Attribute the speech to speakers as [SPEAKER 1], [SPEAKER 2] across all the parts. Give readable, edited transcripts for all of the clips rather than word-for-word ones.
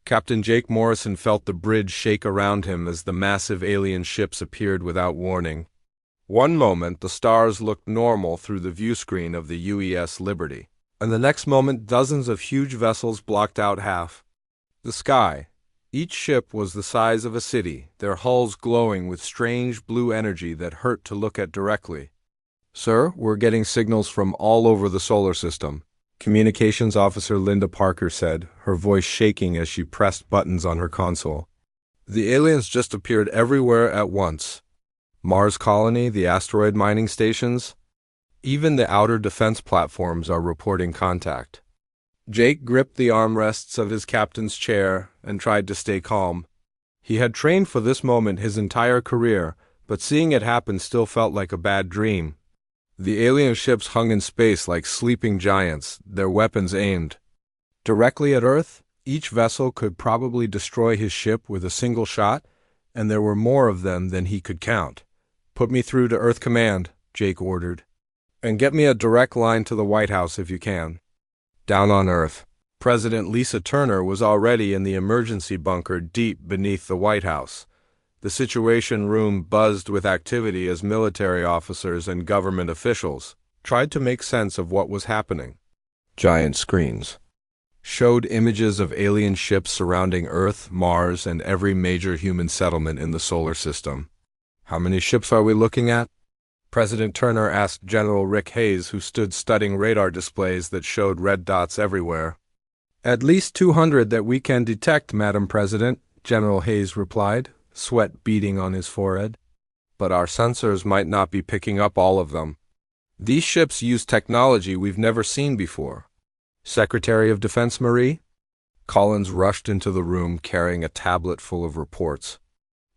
[SPEAKER 1] Captain Jake Morrison felt the bridge shake around him as the massive alien ships appeared without warning. One moment, the stars looked normal through the viewscreen of the UES Liberty, and the next moment, dozens of huge vessels blocked out half the sky. Each ship was the size of a city, their hulls glowing with strange blue energy that hurt to look at directly. "Sir, we're getting signals from all over the solar system," Communications Officer Linda Parker said, her voice shaking as she pressed buttons on her console. "The aliens just appeared everywhere at once. Mars colony, the asteroid mining stations, even the outer defense platforms are reporting contact." Jake gripped the armrests of his captain's chair and tried to stay calm. He had trained for this moment his entire career, but seeing it happen still felt like a bad dream. The alien ships hung in space like sleeping giants, their weapons aimed directly at Earth. Each vessel could probably destroy his ship with a single shot, and there were more of them than he could count. "Put me through to Earth Command," Jake ordered. "And get me a direct line to the White House if you can." Down on Earth, President Lisa Turner was already in the emergency bunker deep beneath the White House. The Situation Room buzzed with activity as military officers and government officials tried to make sense of what was happening. Giant screens showed images of alien ships surrounding Earth, Mars, and every major human settlement in the solar system. "How many ships are we looking at?" President Turner asked General Rick Hayes, who stood studying radar displays that showed red dots everywhere. "At least 200 that we can detect, Madam President," General Hayes replied, sweat beading on his forehead. "But our sensors might not be picking up all of them. These ships use technology we've never seen before." "Secretary of Defense Marie?" Collins rushed into the room carrying a tablet full of reports.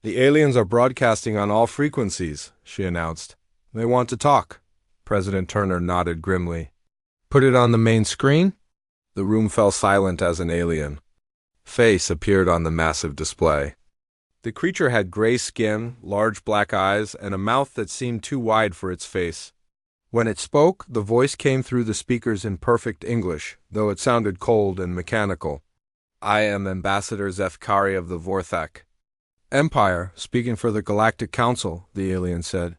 [SPEAKER 1] "The aliens are broadcasting on all frequencies," she announced. "They want to talk." President Turner nodded grimly. "Put it on the main screen?" The room fell silent as an alien face appeared on the massive display. The creature had gray skin, large black eyes, and a mouth that seemed too wide for its face. When it spoke, the voice came through the speakers in perfect English, though it sounded cold and mechanical. "I am Ambassador Zethkari of the Vorthak Empire, speaking for the Galactic Council," the alien said.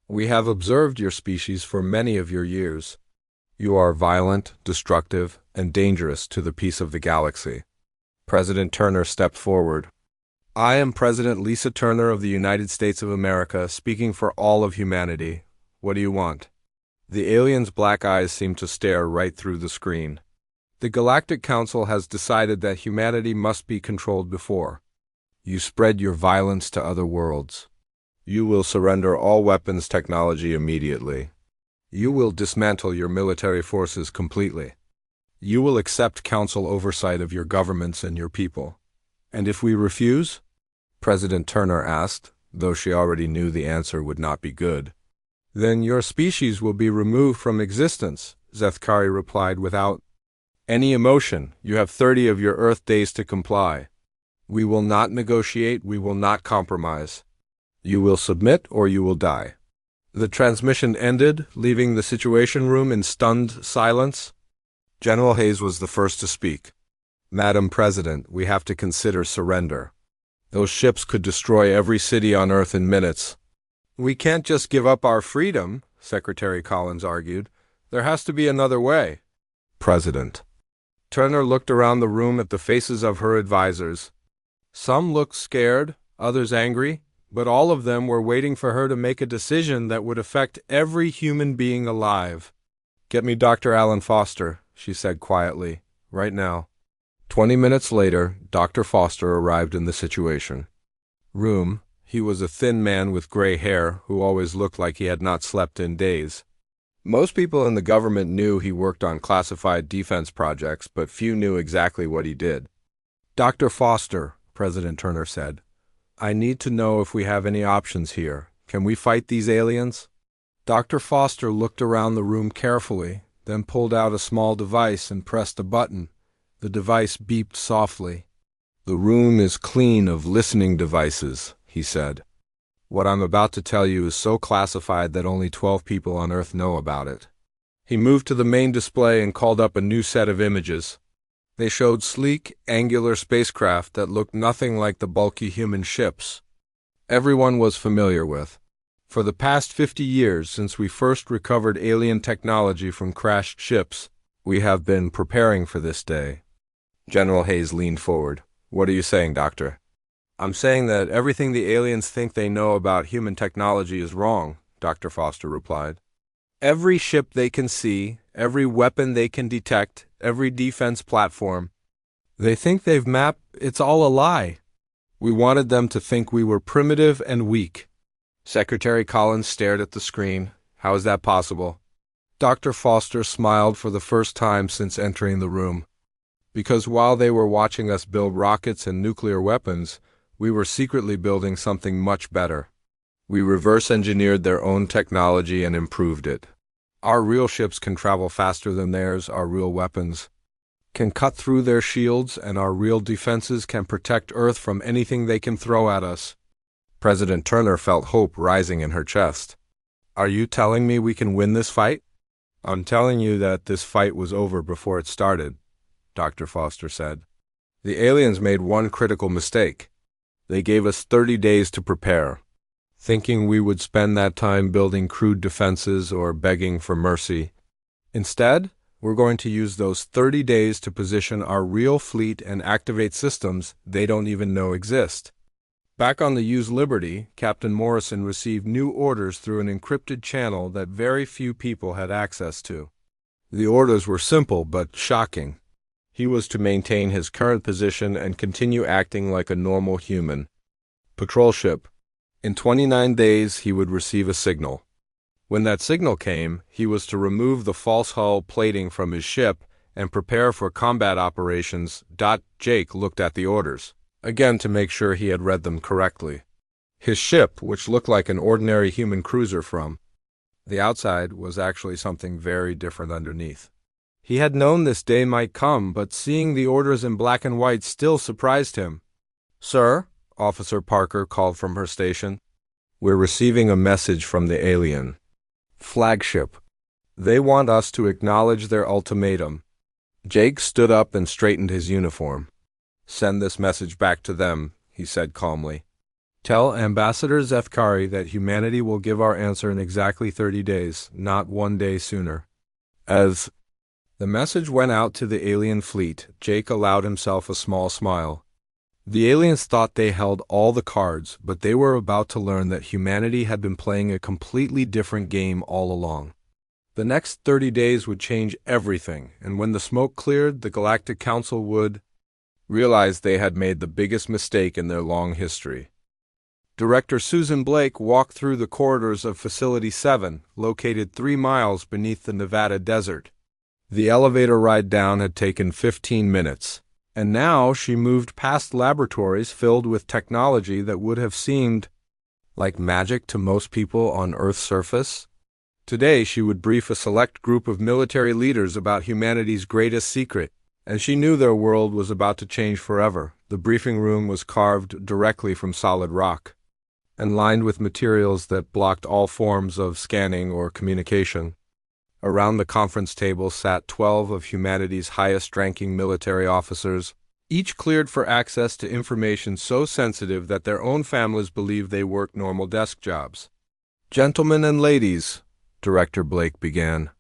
[SPEAKER 1] "We have observed your species for many of your years. You are violent, destructive, and dangerous to the peace of the galaxy." President Turner stepped forward. "I am President Lisa Turner of the United States of America, speaking for all of humanity. What do you want?" The alien's black eyes seemed to stare right through the screen. "The Galactic Council has decided that humanity must be controlled before you spread your violence to other worlds. You will surrender all weapons technology immediately. You will dismantle your military forces completely. You will accept council oversight of your governments and your people. And if we refuse?" President Turner asked, though she already knew the answer would not be good. "Then your species will be removed from existence," Zethkari replied without any emotion. "You have 30 of your Earth days to comply. We will not negotiate, we will not compromise. You will submit or you will die." The transmission ended, leaving the Situation Room in stunned silence. General Hayes was the first to speak. "Madam President, we have to consider surrender. Those ships could destroy every city on Earth in minutes." "We can't just give up our freedom," Secretary Collins argued. "There has to be another way." "President." Turner looked around the room at the faces of her advisors. Some looked scared, others angry, but all of them were waiting for her to make a decision that would affect every human being alive. "Get me Dr. Alan Foster," she said quietly, "right now." 20 minutes later, Dr. Foster arrived in the Situation Room. He was a thin man with gray hair who always looked like he had not slept in days. Most people in the government knew he worked on classified defense projects, but few knew exactly what he did. "Dr. Foster," President Turner said, "I need to know if we have any options here. Can we fight these aliens?" Dr. Foster looked around the room carefully, then pulled out a small device and pressed a button. The device beeped softly. "The room is clean of listening devices," he said. "What I'm about to tell you is so classified that only 12 people on Earth know about it." He moved to the main display and called up a new set of images. They showed sleek, angular spacecraft that looked nothing like the bulky human ships everyone was familiar with. For the past 50 years, since we first recovered alien technology from crashed ships, we have been preparing for this day. General Hayes leaned forward. What are you saying, Doctor? I'm saying that everything the aliens think they know about human technology is wrong, Dr. Foster replied. Every ship they can see, every weapon they can detect, every defense platform, they think they've mapped, it's all a lie. We wanted them to think we were primitive and weak. Secretary Collins stared at the screen. How is that possible? Dr. Foster smiled for the first time since entering the room. Because while they were watching us build rockets and nuclear weapons, we were secretly building something much better. We reverse-engineered their own technology and improved it. Our real ships can travel faster than theirs, our real weapons can cut through their shields, and our real defenses can protect Earth from anything they can throw at us. President Turner felt hope rising in her chest. Are you telling me we can win this fight? I'm telling you that this fight was over before it started, Dr. Foster said. The aliens made one critical mistake. They gave us 30 days to prepare, thinking we would spend that time building crude defenses or begging for mercy. Instead, we're going to use those 30 days to position our real fleet and activate systems they don't even know exist. Back on the Hughes Liberty, Captain Morrison received new orders through an encrypted channel that very few people had access to. The orders were simple but shocking. He was to maintain his current position and continue acting like a normal human. Patrol ship. In 29 days, he would receive a signal. When that signal came, he was to remove the false hull plating from his ship and prepare for combat operations. Jake looked at the orders, again to make sure he had read them correctly. His ship, which looked like an ordinary human cruiser from the outside, was actually something very different underneath. He had known this day might come, but seeing the orders in black and white still surprised him. Sir, Officer Parker called from her station. We're receiving a message from the alien flagship. They want us to acknowledge their ultimatum. Jake stood up and straightened his uniform. Send this message back to them, he said calmly. Tell Ambassador Zethkari that humanity will give our answer in exactly 30 days, not 1 day sooner. As the message went out to the alien fleet, Jake allowed himself a small smile. The aliens thought they held all the cards, but they were about to learn that humanity had been playing a completely different game all along. The next 30 days would change everything, and when the smoke cleared, the Galactic Council would realize they had made the biggest mistake in their long history. Director Susan Blake walked through the corridors of Facility 7, located 3 miles beneath the Nevada desert. The elevator ride down had taken 15 minutes. And now she moved past laboratories filled with technology that would have seemed like magic to most people on Earth's surface. Today she would brief a select group of military leaders about humanity's greatest secret, and she knew their world was about to change forever. The briefing room was carved directly from solid rock and lined with materials that blocked all forms of scanning or communication. Around the conference table sat 12 of humanity's highest-ranking military officers, each cleared for access to information so sensitive that their own families believed they worked normal desk jobs. Gentlemen and ladies, Director Blake began,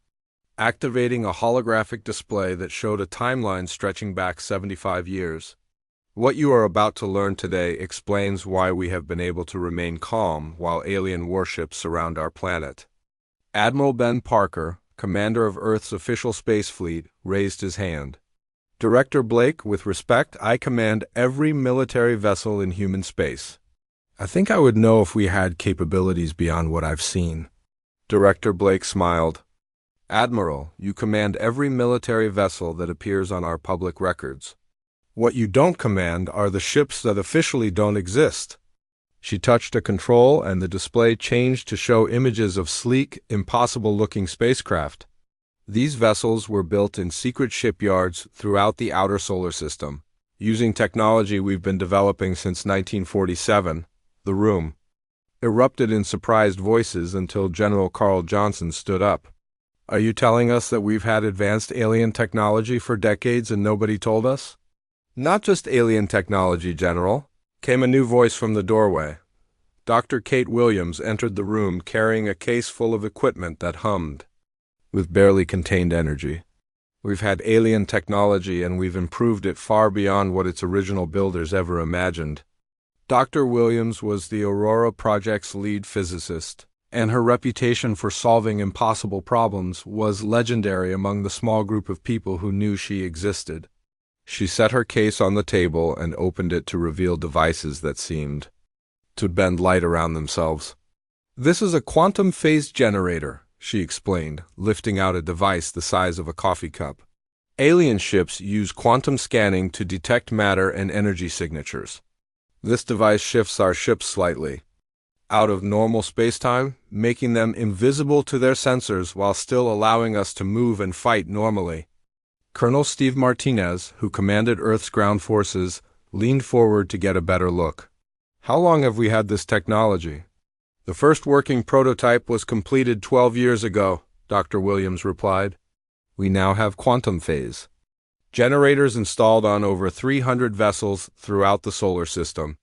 [SPEAKER 1] activating a holographic display that showed a timeline stretching back 75 years. What you are about to learn today explains why we have been able to remain calm while alien warships surround our planet. Admiral Ben Parker, commander of Earth's official space fleet, raised his hand. Director Blake, with respect, I command every military vessel in human space. I think I would know if we had capabilities beyond what I've seen. Director Blake smiled. Admiral, you command every military vessel that appears on our public records. What you don't command are the ships that officially don't exist. She touched a control, and the display changed to show images of sleek, impossible-looking spacecraft. These vessels were built in secret shipyards throughout the outer solar system, using technology we've been developing since 1947. The room erupted in surprised voices until General Carl Johnson stood up. Are you telling us that we've had advanced alien technology for decades and nobody told us? Not just alien technology, General, came a new voice from the doorway. Dr. Kate Williams entered the room carrying a case full of equipment that hummed with barely contained energy. We've had alien technology and we've improved it far beyond what its original builders ever imagined. Dr. Williams was the Aurora Project's lead physicist, and her reputation for solving impossible problems was legendary among the small group of people who knew she existed. She set her case on the table and opened it to reveal devices that seemed to bend light around themselves. "This is a quantum phase generator," she explained, lifting out a device the size of a coffee cup. "Alien ships use quantum scanning to detect matter and energy signatures. This device shifts our ships slightly out of normal spacetime, making them invisible to their sensors while still allowing us to move and fight normally." Colonel Steve Martinez, who commanded Earth's ground forces, leaned forward to get a better look. "How long have we had this technology?" "The first working prototype was completed 12 years ago," Dr. Williams replied. "We now have quantum phase generators installed on over 300 vessels throughout the solar system.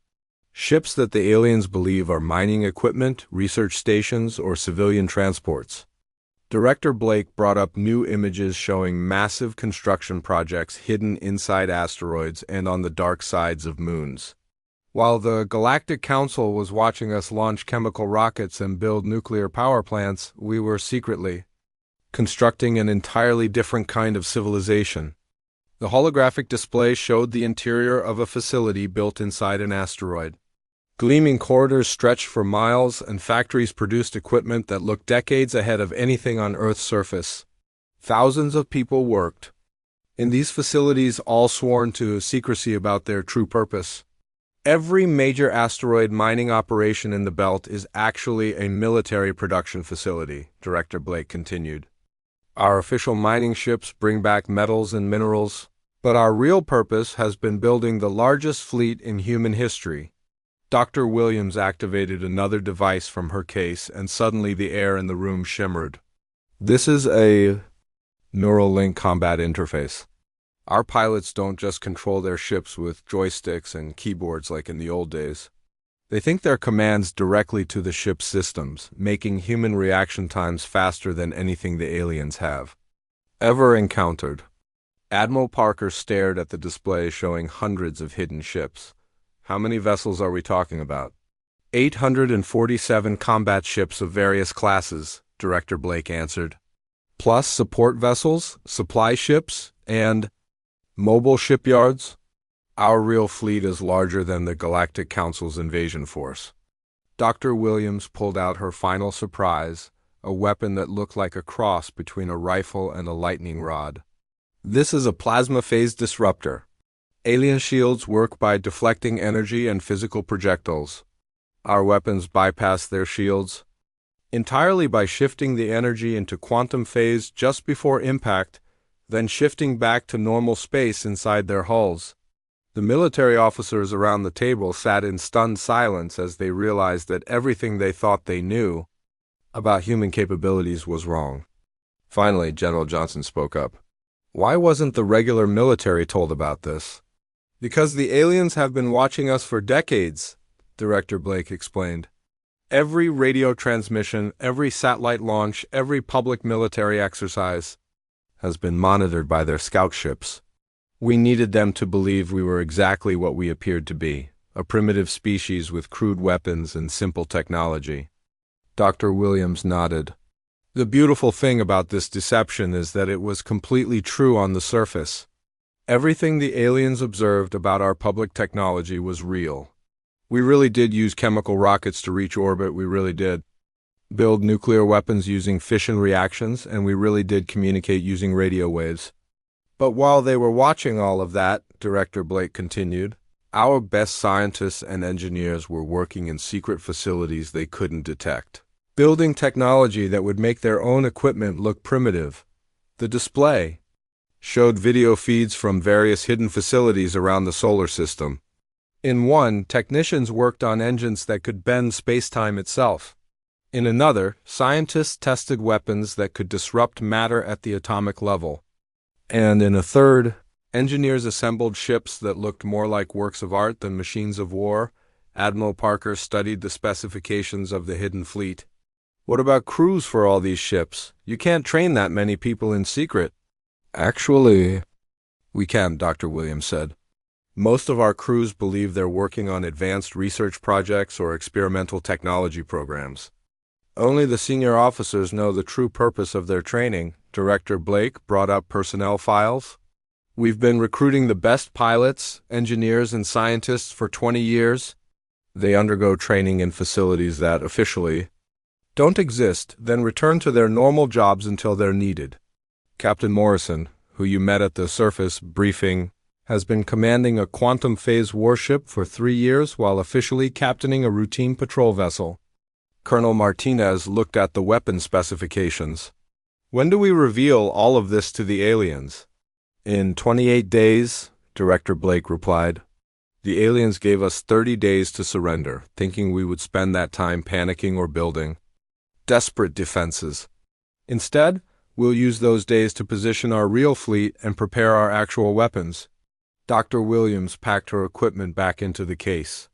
[SPEAKER 1] Ships that the aliens believe are mining equipment, research stations, or civilian transports." Director Blake brought up new images showing massive construction projects hidden inside asteroids and on the dark sides of moons. While the Galactic Council was watching us launch chemical rockets and build nuclear power plants, we were secretly constructing an entirely different kind of civilization. The holographic display showed the interior of a facility built inside an asteroid. Gleaming corridors stretched for miles, and factories produced equipment that looked decades ahead of anything on Earth's surface. Thousands of people worked in these facilities, all sworn to secrecy about their true purpose. Every major asteroid mining operation in the belt is actually a military production facility, Director Blake continued. Our official mining ships bring back metals and minerals, but our real purpose has been building the largest fleet in human history. Dr. Williams activated another device from her case, and suddenly the air in the room shimmered. "This is a Neuralink combat interface. Our pilots don't just control their ships with joysticks and keyboards like in the old days. They think their commands directly to the ship's systems, making human reaction times faster than anything the aliens have ever encountered." Admiral Parker stared at the display showing hundreds of hidden ships. "How many vessels are we talking about?" 847 combat ships of various classes, Director Blake answered. "Plus support vessels, supply ships, and mobile shipyards. Our real fleet is larger than the Galactic Council's invasion force." Dr. Williams pulled out her final surprise, a weapon that looked like a cross between a rifle and a lightning rod. "This is a plasma phase disruptor. Alien shields work by deflecting energy and physical projectiles. Our weapons bypass their shields entirely by shifting the energy into quantum phase just before impact, then shifting back to normal space inside their hulls." The military officers around the table sat in stunned silence as they realized that everything they thought they knew about human capabilities was wrong. Finally, General Johnson spoke up. "Why wasn't the regular military told about this?" "Because the aliens have been watching us for decades," Director Blake explained. "Every radio transmission, every satellite launch, every public military exercise has been monitored by their scout ships. We needed them to believe we were exactly what we appeared to be, a primitive species with crude weapons and simple technology." Dr. Williams nodded. "The beautiful thing about this deception is that it was completely true on the surface. Everything the aliens observed about our public technology was real. We really did use chemical rockets to reach orbit, we really did build nuclear weapons using fission reactions, and we really did communicate using radio waves. But while they were watching all of that," Director Blake continued, "our best scientists and engineers were working in secret facilities they couldn't detect, building technology that would make their own equipment look primitive. The display showed video feeds from various hidden facilities around the solar system. In one, technicians worked on engines that could bend space-time itself. In another, scientists tested weapons that could disrupt matter at the atomic level. And in a third, engineers assembled ships that looked more like works of art than machines of war. Admiral Parker studied the specifications of the hidden fleet. What about crews for all these ships? You can't train that many people in secret. Actually, we can, Dr. Williams said. Most of our crews believe they're working on advanced research projects or experimental technology programs. Only the senior officers know the true purpose of their training. Director Blake brought up personnel files. We've been recruiting the best pilots, engineers, and scientists for 20 years. They undergo training in facilities that, officially, don't exist, then return to their normal jobs until they're needed. Captain Morrison, who you met at the surface briefing, has been commanding a quantum phase warship for 3 years while officially captaining a routine patrol vessel. Colonel Martinez looked at the weapon specifications. When do we reveal all of this to the aliens? In 28 days, Director Blake replied. The aliens gave us 30 days to surrender, thinking we would spend that time panicking or building desperate defenses. Instead, we'll use those days to position our real fleet and prepare our actual weapons. Dr. Williams packed her equipment back into the case.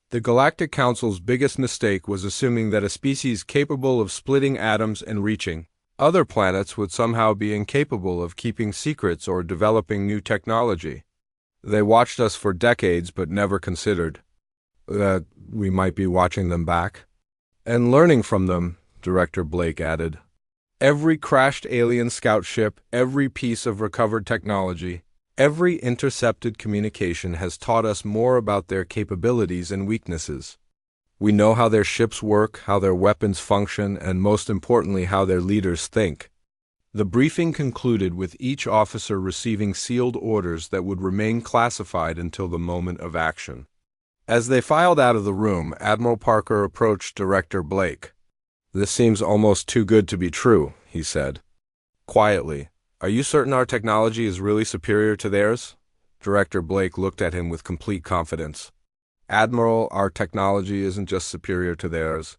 [SPEAKER 1] The Galactic Council's biggest mistake was assuming that a species capable of splitting atoms and reaching other planets would somehow be incapable of keeping secrets or developing new technology. They watched us for decades but never considered that we might be watching them back. And learning from them, Director Blake added. Every crashed alien scout ship, every piece of recovered technology, every intercepted communication has taught us more about their capabilities and weaknesses. We know how their ships work, how their weapons function, and most importantly, how their leaders think. The briefing concluded with each officer receiving sealed orders that would remain classified until the moment of action. As they filed out of the room, Admiral Parker approached Director Blake. This seems almost too good to be true, he said. Quietly, are you certain our technology is really superior to theirs? Director Blake looked at him with complete confidence. Admiral, our technology isn't just superior to theirs.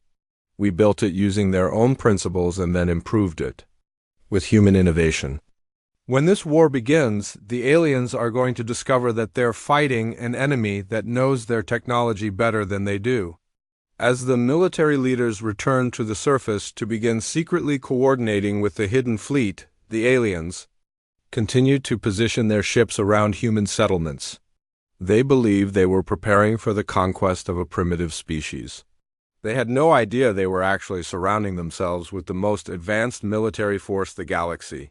[SPEAKER 1] We built it using their own principles and then improved it with human innovation. When this war begins, the aliens are going to discover that they're fighting an enemy that knows their technology better than they do. As the military leaders return to the surface to begin secretly coordinating with the hidden fleet, the aliens continued to position their ships around human settlements. They believed they were preparing for the conquest of a primitive species. They had no idea they were actually surrounding themselves with the most advanced military force the galaxy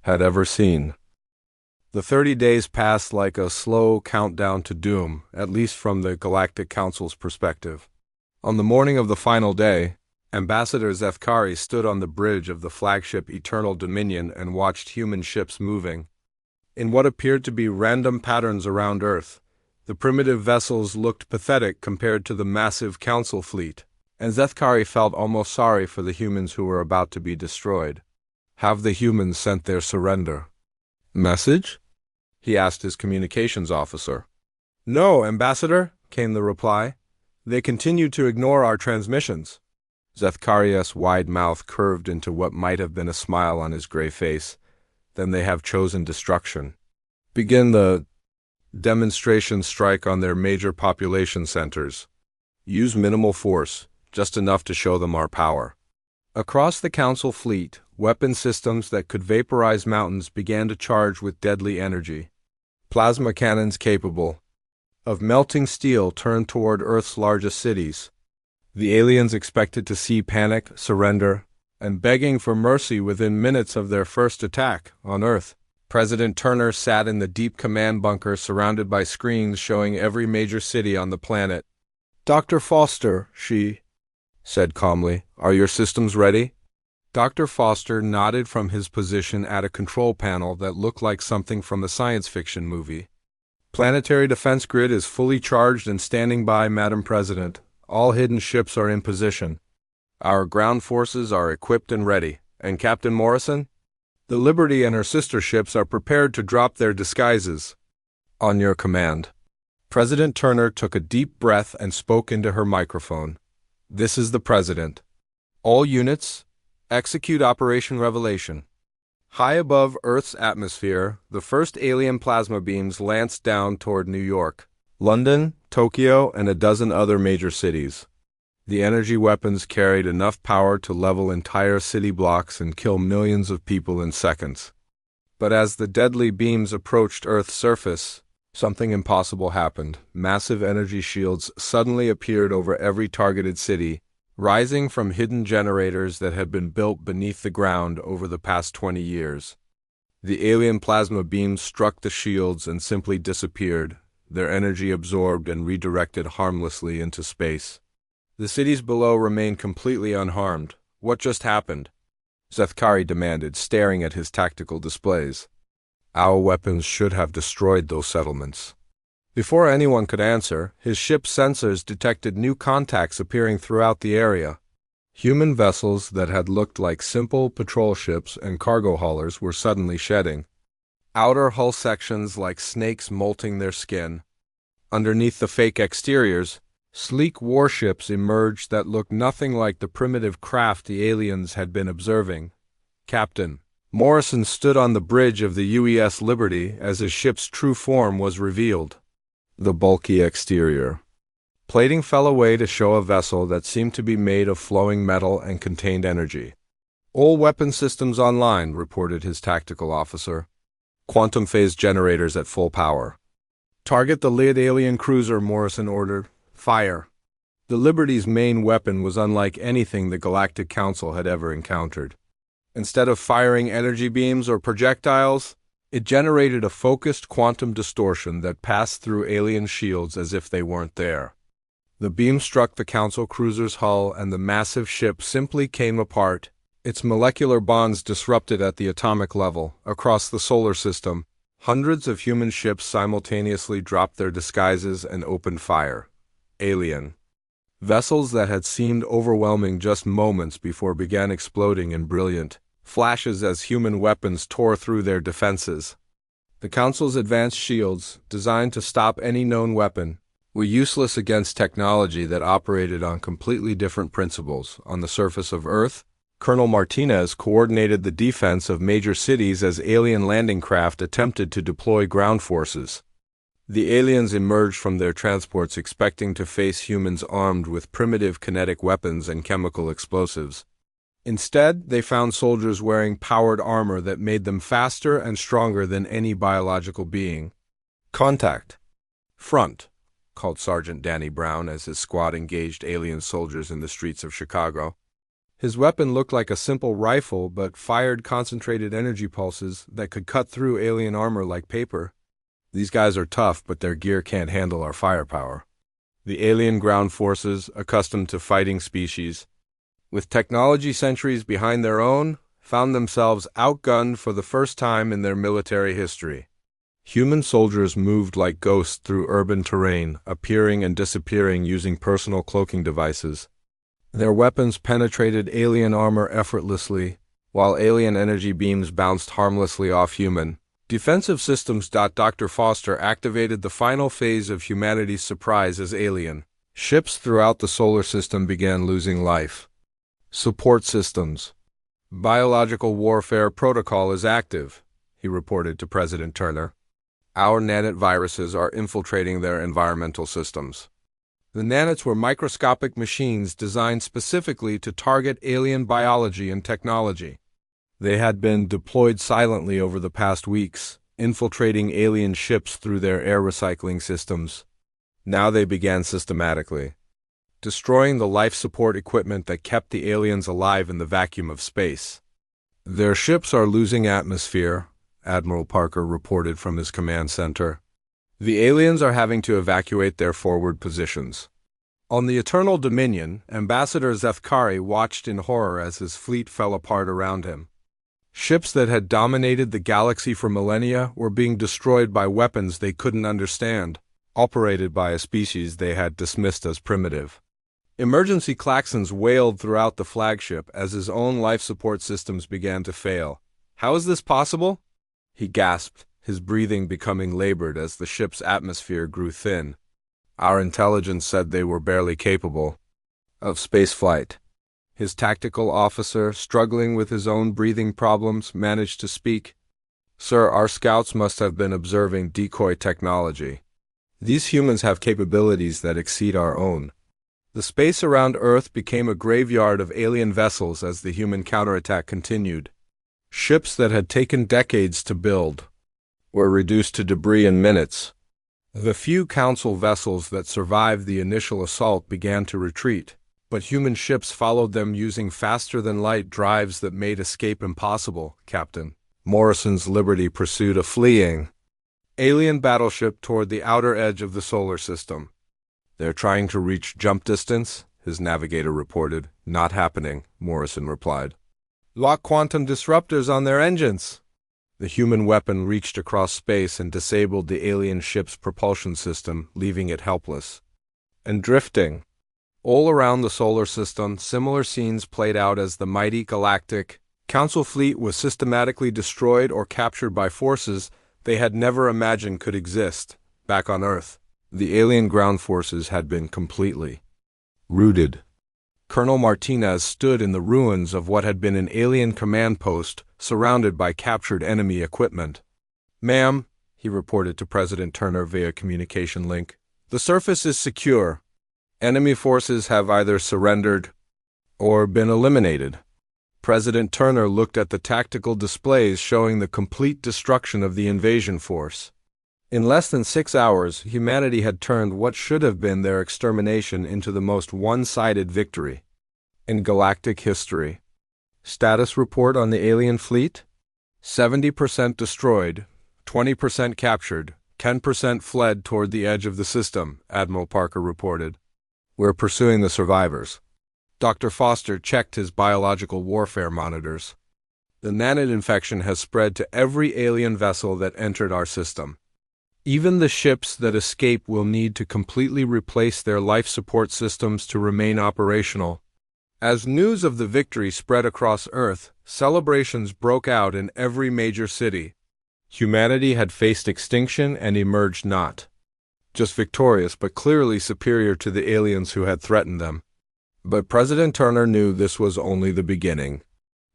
[SPEAKER 1] had ever seen. The 30 days passed like a slow countdown to doom, at least from the Galactic Council's perspective. On the morning of the final day, Ambassador Zethkari stood on the bridge of the flagship Eternal Dominion and watched human ships moving in what appeared to be random patterns around Earth. The primitive vessels looked pathetic compared to the massive Council fleet, and Zethkari felt almost sorry for the humans who were about to be destroyed. Have the humans sent their surrender message? He asked his communications officer. No, Ambassador, came the reply. They continue to ignore our transmissions. Zethkari's wide mouth curved into what might have been a smile on his gray face. Then they have chosen destruction. Begin the demonstration strike on their major population centers. Use minimal force, just enough to show them our power. Across the Council fleet, weapon systems that could vaporize mountains began to charge with deadly energy. Plasma cannons capable of melting steel turned toward Earth's largest cities. The aliens expected to see panic, surrender, and begging for mercy within minutes of their first attack on Earth. President Turner sat in the deep command bunker surrounded by screens showing every major city on the planet. Dr. Foster, she said calmly, are your systems ready? Dr. Foster nodded from his position at a control panel that looked like something from a science fiction movie. Planetary defense grid is fully charged and standing by, Madam President. All hidden ships are in position. Our ground forces are equipped and ready. And Captain Morrison? The Liberty and her sister ships are prepared to drop their disguises. On your command. President Turner took a deep breath and spoke into her microphone. This is the President. All units, execute Operation Revelation. High above Earth's atmosphere, the first alien plasma beams lanced down toward New York, London, Tokyo, and a dozen other major cities. The energy weapons carried enough power to level entire city blocks and kill millions of people in seconds. But as the deadly beams approached Earth's surface, something impossible happened. Massive energy shields suddenly appeared over every targeted city, rising from hidden generators that had been built beneath the ground over the past 20 years. The alien plasma beams struck the shields and simply disappeared, their energy absorbed and redirected harmlessly into space. The cities below remained completely unharmed. What just happened? Zethkari demanded, staring at his tactical displays. Our weapons should have destroyed those settlements. Before anyone could answer, his ship's sensors detected new contacts appearing throughout the area. Human vessels that had looked like simple patrol ships and cargo haulers were suddenly shedding. Outer hull sections like snakes molting their skin. Underneath the fake exteriors, sleek warships emerged that looked nothing like the primitive craft the aliens had been observing. Captain Morrison stood on the bridge of the UES Liberty as his ship's true form was revealed. The bulky exterior. Plating fell away to show a vessel that seemed to be made of flowing metal and contained energy. All weapon systems online, reported his tactical officer. Quantum phase generators at full power. Target the lead alien cruiser, Morrison ordered. Fire. The Liberty's main weapon was unlike anything the Galactic Council had ever encountered. Instead of firing energy beams or projectiles, it generated a focused quantum distortion that passed through alien shields as if they weren't there. The beam struck the Council cruiser's hull and the massive ship simply came apart, its molecular bonds disrupted at the atomic level. Across the solar system, hundreds of human ships simultaneously dropped their disguises and opened fire. Alien vessels that had seemed overwhelming just moments before began exploding in brilliant flashes as human weapons tore through their defenses. The Council's advanced shields, designed to stop any known weapon, were useless against technology that operated on completely different principles. On the surface of Earth, Colonel Martinez coordinated the defense of major cities as alien landing craft attempted to deploy ground forces. The aliens emerged from their transports expecting to face humans armed with primitive kinetic weapons and chemical explosives. Instead, they found soldiers wearing powered armor that made them faster and stronger than any biological being. Contact. Front, called Sergeant Danny Brown as his squad engaged alien soldiers in the streets of Chicago. His weapon looked like a simple rifle but fired concentrated energy pulses that could cut through alien armor like paper. These guys are tough, but their gear can't handle our firepower. The alien ground forces, accustomed to fighting species, with technology centuries behind their own, found themselves outgunned for the first time in their military history. Human soldiers moved like ghosts through urban terrain, appearing and disappearing using personal cloaking devices. Their weapons penetrated alien armor effortlessly, while alien energy beams bounced harmlessly off human. Defensive systems. Dr. Foster activated the final phase of humanity's surprise as alien ships throughout the solar system began losing life. Support systems. Biological warfare protocol is active, he reported to President Turner. Our nanite viruses are infiltrating their environmental systems. The nanites were microscopic machines designed specifically to target alien biology and technology. They had been deployed silently over the past weeks, infiltrating alien ships through their air recycling systems. Now they began systematically, destroying the life support equipment that kept the aliens alive in the vacuum of space. Their ships are losing atmosphere, Admiral Parker reported from his command center. The aliens are having to evacuate their forward positions. On the Eternal Dominion, Ambassador Zethkari watched in horror as his fleet fell apart around him. Ships that had dominated the galaxy for millennia were being destroyed by weapons they couldn't understand, operated by a species they had dismissed as primitive. Emergency klaxons wailed throughout the flagship as his own life support systems began to fail. "How is this possible?" he gasped, his breathing becoming labored as the ship's atmosphere grew thin. "Our intelligence said they were barely capable of spaceflight," His tactical officer, struggling with his own breathing problems, managed to speak. "Sir, our scouts must have been observing decoy technology. These humans have capabilities that exceed our own." The space around Earth became a graveyard of alien vessels as the human counterattack continued. Ships that had taken decades to build were reduced to debris in minutes. The few Council vessels that survived the initial assault began to retreat, but human ships followed them using faster-than-light drives that made escape impossible, Captain. Morrison's Liberty pursued a fleeing alien battleship toward the outer edge of the solar system. "They're trying to reach jump distance," his navigator reported. "Not happening," Morrison replied. "Lock quantum disruptors on their engines." The human weapon reached across space and disabled the alien ship's propulsion system, leaving it helpless and drifting. All around the solar system, similar scenes played out as the mighty galactic Council fleet was systematically destroyed or captured by forces they had never imagined could exist back on Earth. The alien ground forces had been completely routed. Colonel Martinez stood in the ruins of what had been an alien command post, surrounded by captured enemy equipment. "Ma'am," he reported to President Turner via communication link, "the surface is secure. Enemy forces have either surrendered or been eliminated." President Turner looked at the tactical displays showing the complete destruction of the invasion force. In less than 6 hours, humanity had turned what should have been their extermination into the most one-sided victory in galactic history. Status report on the alien fleet? 70% destroyed, 20% captured, 10% fled toward the edge of the system, Admiral Parker reported. "We're pursuing the survivors." Dr. Foster checked his biological warfare monitors. "The nanite infection has spread to every alien vessel that entered our system. Even the ships that escape will need to completely replace their life support systems to remain operational." As news of the victory spread across Earth, celebrations broke out in every major city. Humanity had faced extinction and emerged not just victorious, but clearly superior to the aliens who had threatened them. But President Turner knew this was only the beginning.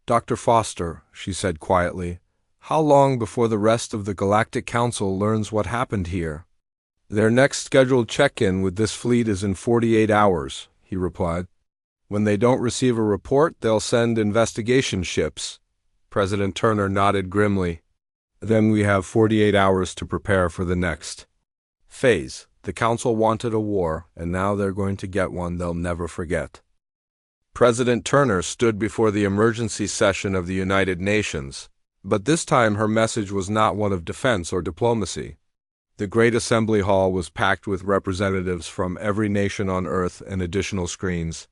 [SPEAKER 1] "Dr. Foster," she said quietly, "how long before the rest of the Galactic Council learns what happened here?" "Their next scheduled check-in with this fleet is in 48 hours, he replied. "When they don't receive a report, they'll send investigation ships." President Turner nodded grimly. "Then we have 48 hours to prepare for the next phase. The Council wanted a war, and now they're going to get one they'll never forget." President Turner stood before the emergency session of the United Nations, but this time her message was not one of defense or diplomacy. The Great Assembly Hall was packed with representatives from every nation on Earth, and additional screens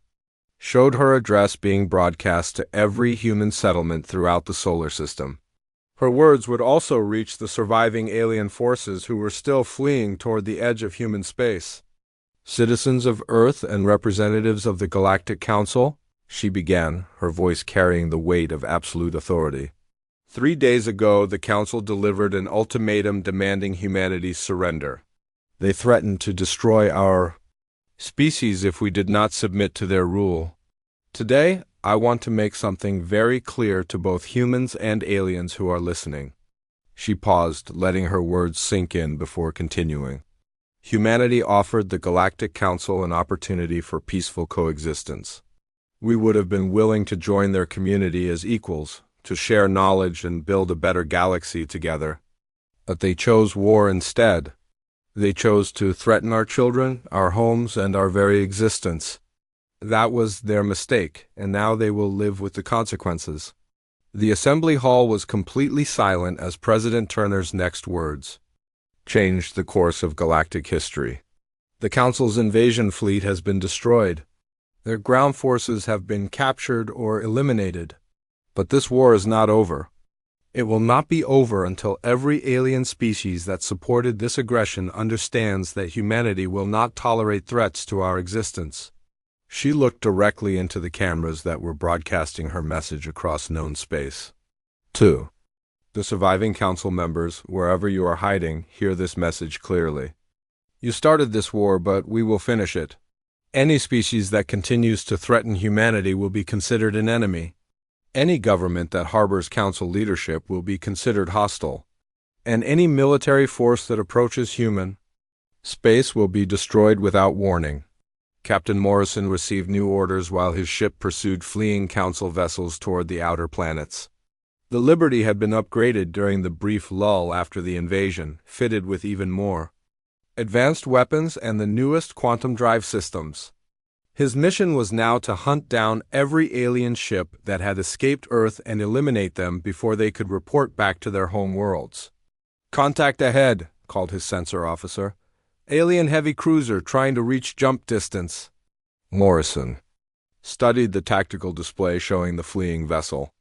[SPEAKER 1] showed her address being broadcast to every human settlement throughout the solar system. Her words would also reach the surviving alien forces who were still fleeing toward the edge of human space. "Citizens of Earth and representatives of the Galactic Council," she began, her voice carrying the weight of absolute authority. 3 days ago, the Council delivered an ultimatum demanding humanity's surrender. They threatened to destroy our species if we did not submit to their rule. Today, I want to make something very clear to both humans and aliens who are listening. She paused, letting her words sink in before continuing. Humanity offered the Galactic Council an opportunity for peaceful coexistence. We would have been willing to join their community as equals, to share knowledge and build a better galaxy together. But they chose war instead. They chose to threaten our children, our homes, and our very existence. That was their mistake, and now they will live with the consequences. The Assembly Hall was completely silent as President Turner's next words changed the course of galactic history. The Council's invasion fleet has been destroyed. Their ground forces have been captured or eliminated. But this war is not over. It will not be over until every alien species that supported this aggression understands that humanity will not tolerate threats to our existence. She looked directly into the cameras that were broadcasting her message across known space. 2. The surviving Council members, wherever you are hiding, hear this message clearly. You started this war, but we will finish it. Any species that continues to threaten humanity will be considered an enemy. Any government that harbors council leadership will be considered hostile. And any military force that approaches human space will be destroyed without warning. Captain Morrison received new orders while his ship pursued fleeing council vessels toward the outer planets. The Liberty had been upgraded during the brief lull after the invasion, fitted with even more advanced weapons and the newest quantum drive systems. His mission was now to hunt down every alien ship that had escaped Earth and eliminate them before they could report back to their home worlds. "Contact ahead," called his sensor officer. "Alien heavy cruiser trying to reach jump distance." Morrison studied the tactical display showing the fleeing vessel.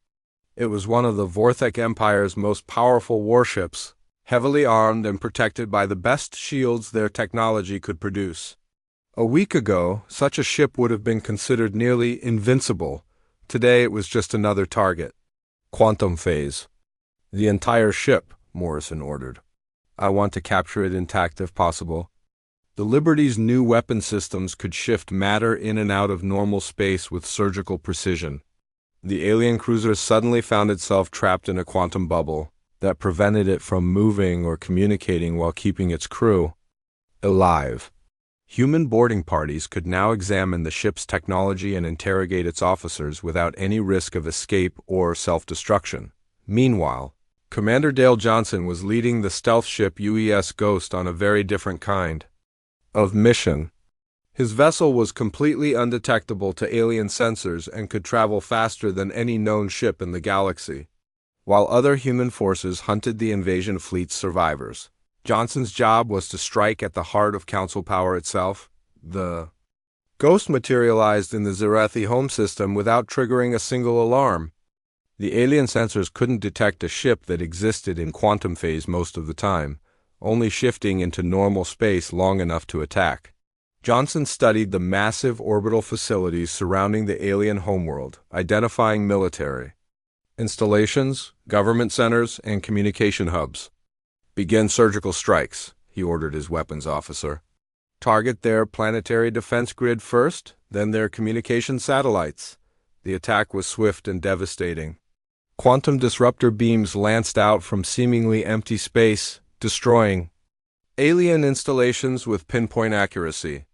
[SPEAKER 1] It was one of the Vorthek Empire's most powerful warships, heavily armed and protected by the best shields their technology could produce. A week ago, such a ship would have been considered nearly invincible. Today it was just another target. "Quantum phase. The entire ship," Morrison ordered. "I want to capture it intact if possible." The Liberty's new weapon systems could shift matter in and out of normal space with surgical precision. The alien cruiser suddenly found itself trapped in a quantum bubble that prevented it from moving or communicating while keeping its crew alive. Human boarding parties could now examine the ship's technology and interrogate its officers without any risk of escape or self-destruction. Meanwhile, Commander Dale Johnson was leading the stealth ship UES Ghost on a very different kind of mission. His vessel was completely undetectable to alien sensors and could travel faster than any known ship in the galaxy. While other human forces hunted the invasion fleet's survivors, Johnson's job was to strike at the heart of Council power itself. The Ghost materialized in the Zerathi home system without triggering a single alarm. The alien sensors couldn't detect a ship that existed in quantum phase most of the time, only shifting into normal space long enough to attack. Johnson studied the massive orbital facilities surrounding the alien homeworld, identifying military installations, government centers, and communication hubs. "Begin surgical strikes," he ordered his weapons officer. "Target their planetary defense grid first, then their communication satellites." The attack was swift and devastating. Quantum disruptor beams lanced out from seemingly empty space, destroying alien installations with pinpoint accuracy.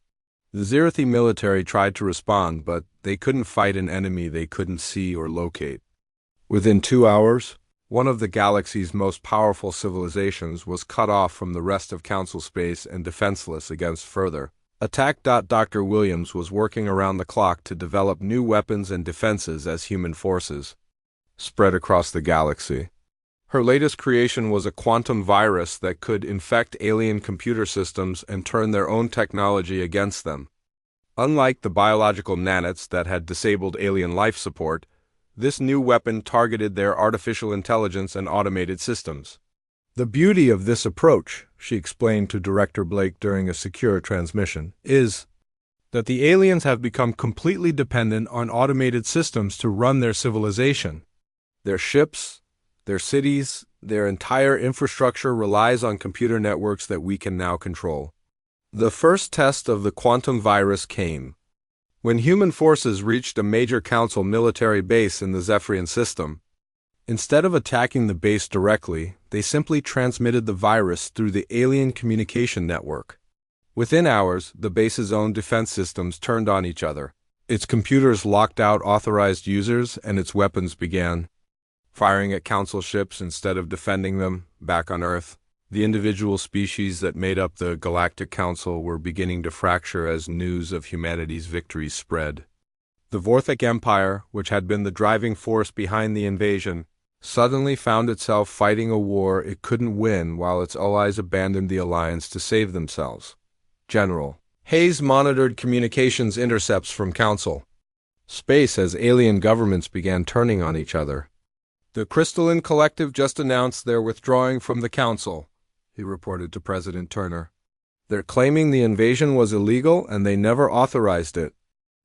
[SPEAKER 1] The Zerathi military tried to respond, but they couldn't fight an enemy they couldn't see or locate. Within 2 hours, one of the galaxy's most powerful civilizations was cut off from the rest of Council space and defenseless against further attack. Dr. Williams was working around the clock to develop new weapons and defenses as human forces spread across the galaxy. Her latest creation was a quantum virus that could infect alien computer systems and turn their own technology against them. Unlike the biological nanites that had disabled alien life support, this new weapon targeted their artificial intelligence and automated systems. "The beauty of this approach," she explained to Director Blake during a secure transmission, "is that the aliens have become completely dependent on automated systems to run their civilization. Their ships, their cities, their entire infrastructure relies on computer networks that we can now control." The first test of the quantum virus came when human forces reached a major Council military base in the Zephyrian system. Instead of attacking the base directly, they simply transmitted the virus through the alien communication network. Within hours, the base's own defense systems turned on each other. Its computers locked out authorized users, and its weapons began firing at Council ships instead of defending them back on Earth. The individual species that made up the Galactic Council were beginning to fracture as news of humanity's victories spread. The Vorthek Empire, which had been the driving force behind the invasion, suddenly found itself fighting a war it couldn't win while its allies abandoned the alliance to save themselves. General Hayes monitored communications intercepts from Council space as alien governments began turning on each other. "The Crystalline Collective just announced they're withdrawing from the Council," he reported to President Turner. "They're claiming the invasion was illegal and they never authorized it."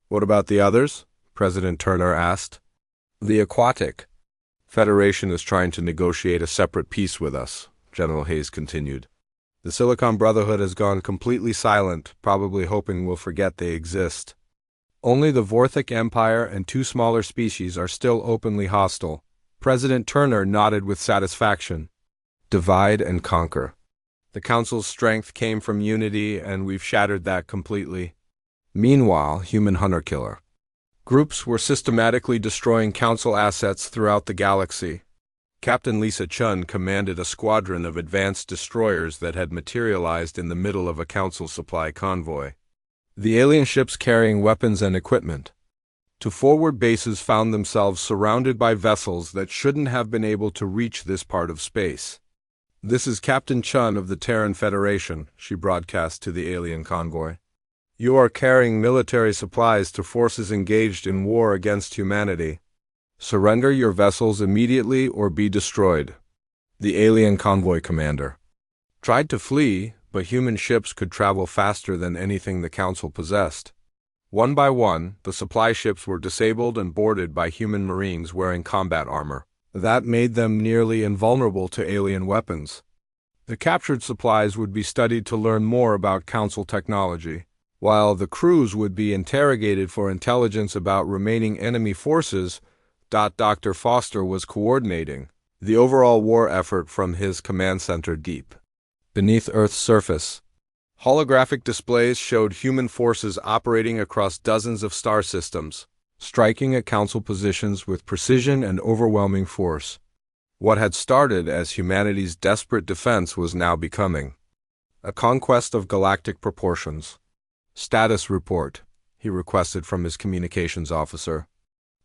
[SPEAKER 1] "What about the others?" President Turner asked. "The Aquatic Federation is trying to negotiate a separate peace with us," General Hayes continued. The Silicon Brotherhood has gone completely silent, probably hoping we'll forget they exist. Only the Vorthic Empire and two smaller species are still openly hostile. President Turner nodded with satisfaction. Divide and conquer. The Council's strength came from unity, and we've shattered that completely. Meanwhile, human hunter-killer groups were systematically destroying Council assets throughout the galaxy. Captain Lisa Chun commanded a squadron of advanced destroyers that had materialized in the middle of a Council supply convoy. The alien ships carrying weapons and equipment to forward bases found themselves surrounded by vessels that shouldn't have been able to reach this part of space. "This is Captain Chun of the Terran Federation," she broadcast to the alien convoy. "You are carrying military supplies to forces engaged in war against humanity. Surrender your vessels immediately or be destroyed." The alien convoy commander tried to flee, but human ships could travel faster than anything the Council possessed. One by one, the supply ships were disabled and boarded by human marines wearing combat armor. That made them nearly invulnerable to alien weapons. The captured supplies would be studied to learn more about Council technology, while the crews would be interrogated for intelligence about remaining enemy forces. Dr. Foster was coordinating the overall war effort from his command center deep beneath Earth's surface. Holographic displays showed human forces operating across dozens of star systems, striking at Council positions with precision and overwhelming force. What had started as humanity's desperate defense was now becoming a conquest of galactic proportions. "Status report," he requested from his communications officer.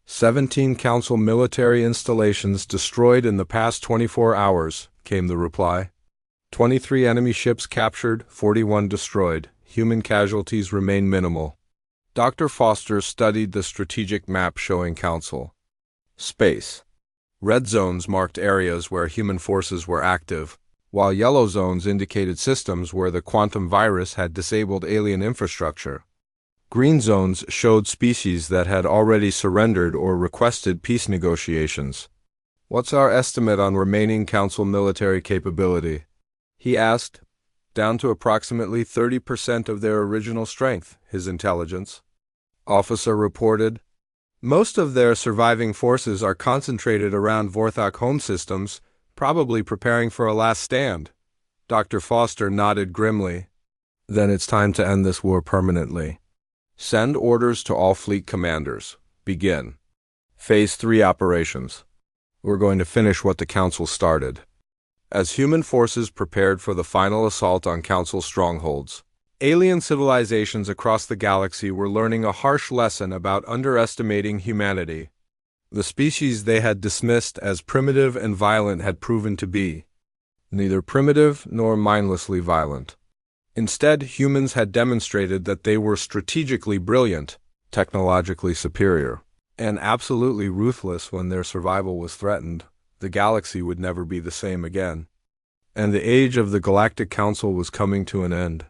[SPEAKER 1] 17 Council military installations destroyed in the past 24 hours, came the reply. 23 enemy ships captured, 41 destroyed. Human casualties remain minimal. Dr. Foster studied the strategic map showing Council space. Red zones marked areas where human forces were active, while yellow zones indicated systems where the quantum virus had disabled alien infrastructure. Green zones showed species that had already surrendered or requested peace negotiations. "What's our estimate on remaining Council military capability?" he asked. "Down to approximately 30% of their original strength," his intelligence officer reported. "Most of their surviving forces are concentrated around Vorthok home systems, probably preparing for a last stand." Dr. Foster nodded grimly. "Then it's time to end this war permanently. Send orders to all fleet commanders. Begin Phase 3 operations. We're going to finish what the Council started." As human forces prepared for the final assault on Council strongholds, alien civilizations across the galaxy were learning a harsh lesson about underestimating humanity. The species they had dismissed as primitive and violent had proven to be neither primitive nor mindlessly violent. Instead, humans had demonstrated that they were strategically brilliant, technologically superior, and absolutely ruthless when their survival was threatened. The galaxy would never be the same again. And the age of the Galactic Council was coming to an end.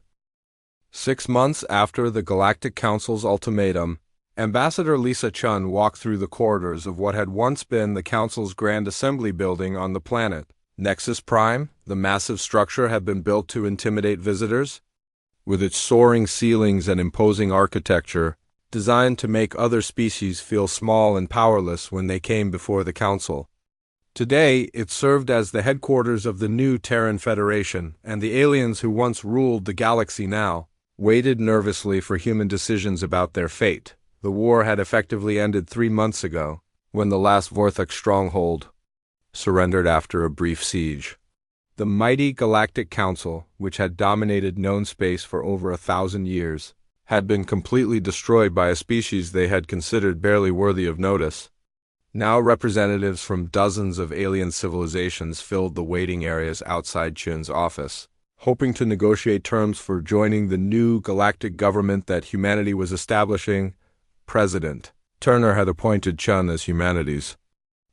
[SPEAKER 1] 6 months after the Galactic Council's ultimatum, Ambassador Lisa Chun walked through the corridors of what had once been the Council's Grand Assembly building on the planet Nexus Prime. The massive structure had been built to intimidate visitors, with its soaring ceilings and imposing architecture, designed to make other species feel small and powerless when they came before the Council. Today, it served as the headquarters of the new Terran Federation, and the aliens who once ruled the galaxy now waited nervously for human decisions about their fate. The war had effectively ended 3 months ago, when the last Vorthok stronghold surrendered after a brief siege. The mighty Galactic Council, which had dominated known space for over 1,000 years, had been completely destroyed by a species they had considered barely worthy of notice. Now representatives from dozens of alien civilizations filled the waiting areas outside Chun's office, hoping to negotiate terms for joining the new galactic government that humanity was establishing. President Turner had appointed Chun as humanity's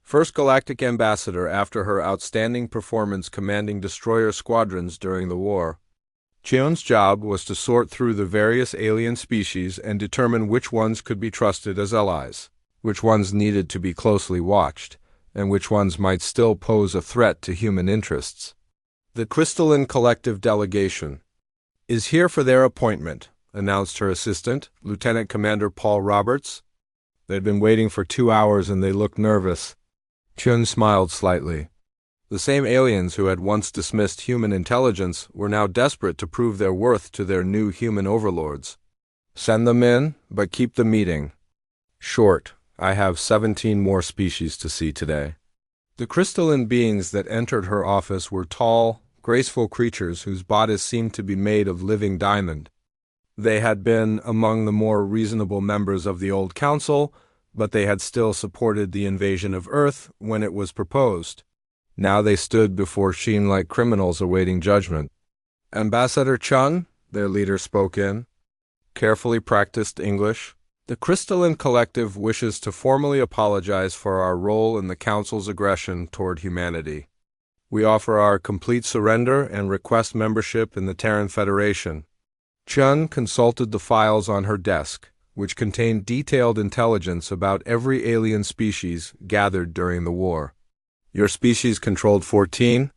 [SPEAKER 1] first galactic ambassador after her outstanding performance commanding destroyer squadrons during the war. Chun's job was to sort through the various alien species and determine which ones could be trusted as allies, which ones needed to be closely watched, and which ones might still pose a threat to human interests. The Crystalline Collective delegation is here for their appointment, announced her assistant, Lieutenant Commander Paul Roberts. They'd been waiting for 2 hours and they looked nervous. Chun smiled slightly. The same aliens who had once dismissed human intelligence were now desperate to prove their worth to their new human overlords. Send them in, but keep the meeting short. I have 17 more species to see today. The crystalline beings that entered her office were tall, graceful creatures whose bodies seemed to be made of living diamond. They had been among the more reasonable members of the old council, but they had still supported the invasion of Earth when it was proposed. Now they stood before Sheen like criminals awaiting judgment. Ambassador Chung, their leader spoke in carefully practiced English. The Crystalline Collective wishes to formally apologize for our role in the Council's aggression toward humanity. We offer our complete surrender and request membership in the Terran Federation. Chun consulted the files on her desk, which contained detailed intelligence about every alien species gathered during the war. Your species controlled 14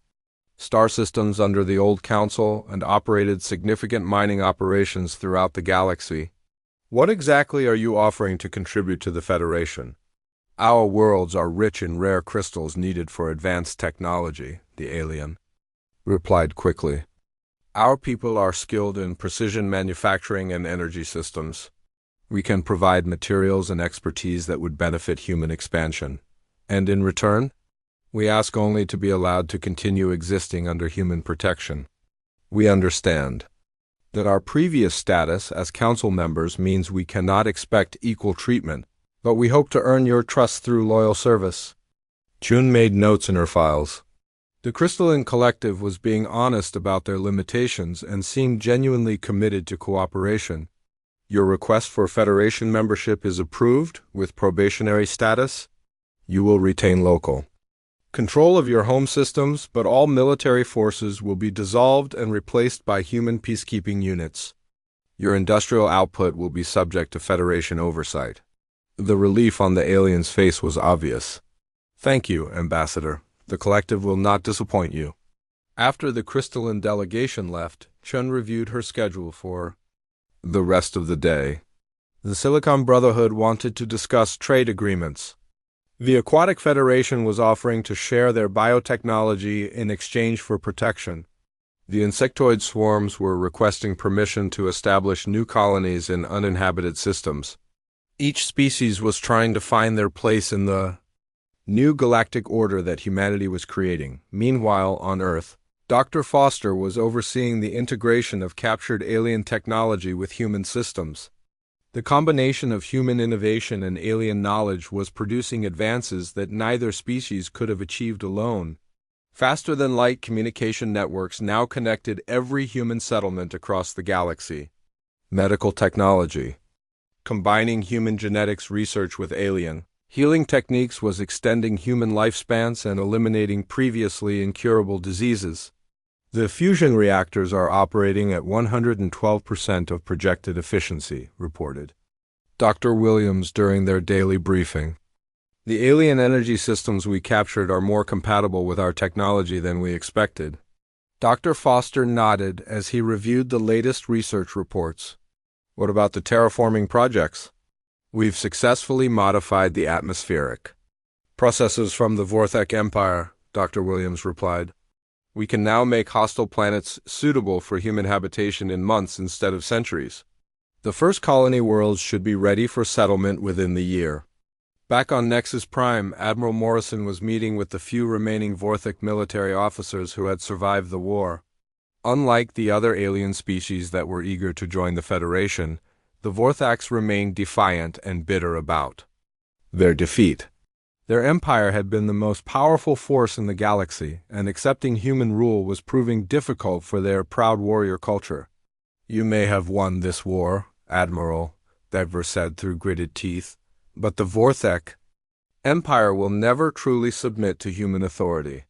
[SPEAKER 1] star systems under the old council and operated significant mining operations throughout the galaxy. What exactly are you offering to contribute to the Federation? Our worlds are rich in rare crystals needed for advanced technology, the alien replied quickly. Our people are skilled in precision manufacturing and energy systems. We can provide materials and expertise that would benefit human expansion. And in return, we ask only to be allowed to continue existing under human protection. We understand that our previous status as council members means we cannot expect equal treatment, but we hope to earn your trust through loyal service. Chun made notes in her files. The Crystalline Collective was being honest about their limitations and seemed genuinely committed to cooperation. Your request for Federation membership is approved with probationary status. You will retain local control of your home systems, but all military forces will be dissolved and replaced by human peacekeeping units. Your industrial output will be subject to Federation oversight. The relief on the alien's face was obvious. Thank you, Ambassador. The Collective will not disappoint you. After the crystalline delegation left, Chun reviewed her schedule for the rest of the day. The Silicon Brotherhood wanted to discuss trade agreements. The Aquatic Federation was offering to share their biotechnology in exchange for protection. The insectoid swarms were requesting permission to establish new colonies in uninhabited systems. Each species was trying to find their place in the new galactic order that humanity was creating. Meanwhile, on Earth, Dr. Foster was overseeing the integration of captured alien technology with human systems. The combination of human innovation and alien knowledge was producing advances that neither species could have achieved alone. Faster-than-light communication networks now connected every human settlement across the galaxy. Medical technology. Combining human genetics research with alien healing techniques was extending human lifespans and eliminating previously incurable diseases. The fusion reactors are operating at 112% of projected efficiency, reported Dr. Williams during their daily briefing. The alien energy systems we captured are more compatible with our technology than we expected. Dr. Foster nodded as he reviewed the latest research reports. What about the terraforming projects? We've successfully modified the atmospheric processes from the Vorthek Empire, Dr. Williams replied. We can now make hostile planets suitable for human habitation in months instead of centuries. The first colony worlds should be ready for settlement within the year. Back on Nexus Prime, Admiral Morrison was meeting with the few remaining Vorthek military officers who had survived the war. Unlike the other alien species that were eager to join the Federation, the Vorthaks remained defiant and bitter about their defeat. Their empire had been the most powerful force in the galaxy, and accepting human rule was proving difficult for their proud warrior culture. You may have won this war, Admiral, Devver said through gritted teeth, but the Vorthek Empire will never truly submit to human authority.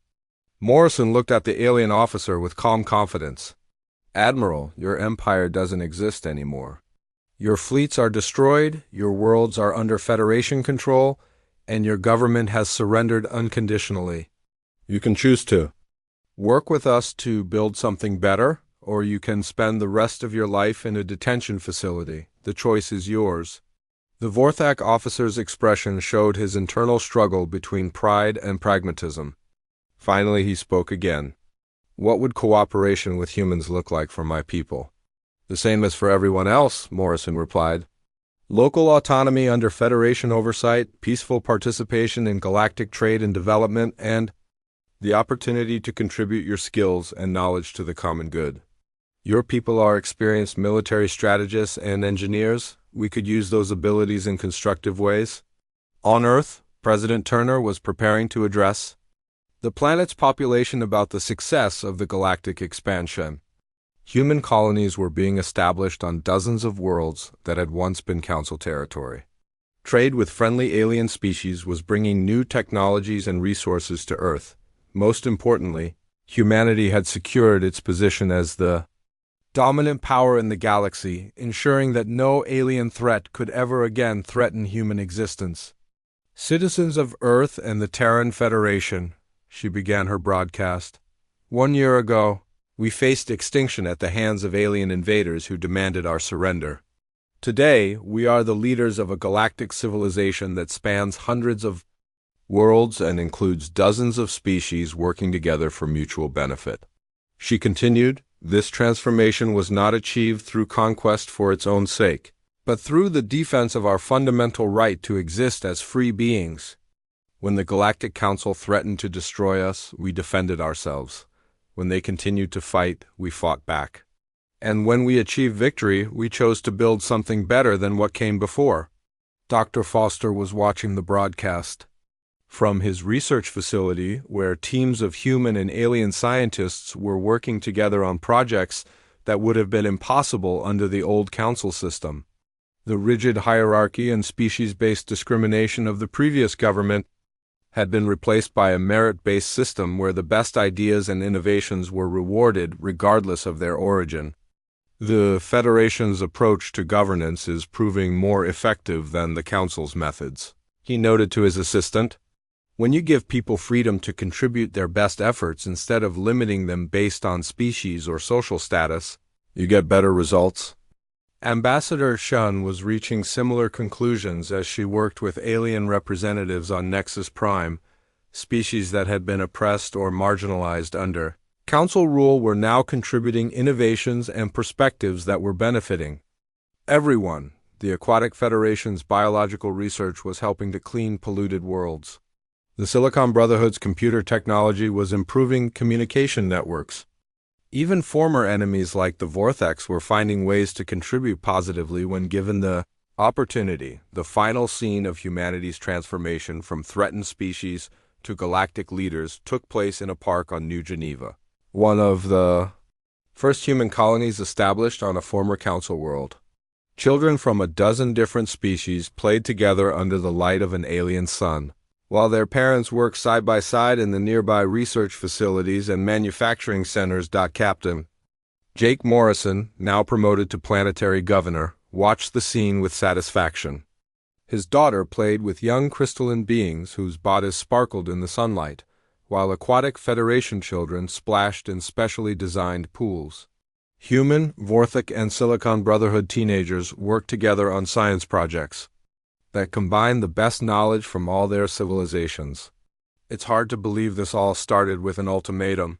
[SPEAKER 1] Morrison looked at the alien officer with calm confidence. Admiral, your empire doesn't exist anymore. Your fleets are destroyed, your worlds are under Federation control, and your government has surrendered unconditionally. You can choose to Work with us to build something better, or you can spend the rest of your life in a detention facility. The choice is yours. The Vorthak officer's expression showed his internal struggle between pride and pragmatism. Finally, he spoke again. What would cooperation with humans look like for my people? The same as for everyone else, Morrison replied. Local autonomy under Federation oversight, peaceful participation in galactic trade and development, and the opportunity to contribute your skills and knowledge to the common good. Your people are experienced military strategists and engineers. We could use those abilities in constructive ways. On Earth, President Turner was preparing to address the planet's population about the success of the galactic expansion. Human colonies were being established on dozens of worlds that had once been Council territory. Trade with friendly alien species was bringing new technologies and resources to Earth. Most importantly, humanity had secured its position as the dominant power in the galaxy, ensuring that no alien threat could ever again threaten human existence. Citizens of Earth and the Terran Federation, she began her broadcast. 1 year ago, we faced extinction at the hands of alien invaders who demanded our surrender. Today, we are the leaders of a galactic civilization that spans hundreds of worlds and includes dozens of species working together for mutual benefit. She continued, this transformation was not achieved through conquest for its own sake, but through the defense of our fundamental right to exist as free beings. When the Galactic Council threatened to destroy us, we defended ourselves. When they continued to fight, we fought back. And when we achieved victory, we chose to build something better than what came before. Dr. Foster was watching the broadcast. From his research facility, where teams of human and alien scientists were working together on projects that would have been impossible under the old council system. The rigid hierarchy and species-based discrimination of the previous government had been replaced by a merit-based system where the best ideas and innovations were rewarded regardless of their origin. The Federation's approach to governance is proving more effective than the Council's methods, he noted to his assistant. When you give people freedom to contribute their best efforts instead of limiting them based on species or social status, you get better results. Ambassador Shun was reaching similar conclusions as she worked with alien representatives on Nexus Prime, species that had been oppressed or marginalized under Council rule were now contributing innovations and perspectives that were benefiting everyone. The Aquatic Federation's biological research was helping to clean polluted worlds. The Silicon Brotherhood's computer technology was improving communication networks. Even former enemies like the Vorthaks were finding ways to contribute positively when given the opportunity. The final scene of humanity's transformation from threatened species to galactic leaders took place in a park on New Geneva, one of the first human colonies established on a former council world. Children from a dozen different species played together under the light of an alien sun, while their parents worked side by side in the nearby research facilities and manufacturing centers. Captain Jake Morrison, now promoted to planetary governor, watched the scene with satisfaction. His daughter played with young crystalline beings whose bodies sparkled in the sunlight, while Aquatic Federation children splashed in specially designed pools. Human, Vorthak, and Silicon Brotherhood teenagers worked together on science projects that combined the best knowledge from all their civilizations. It's hard to believe this all started with an ultimatum.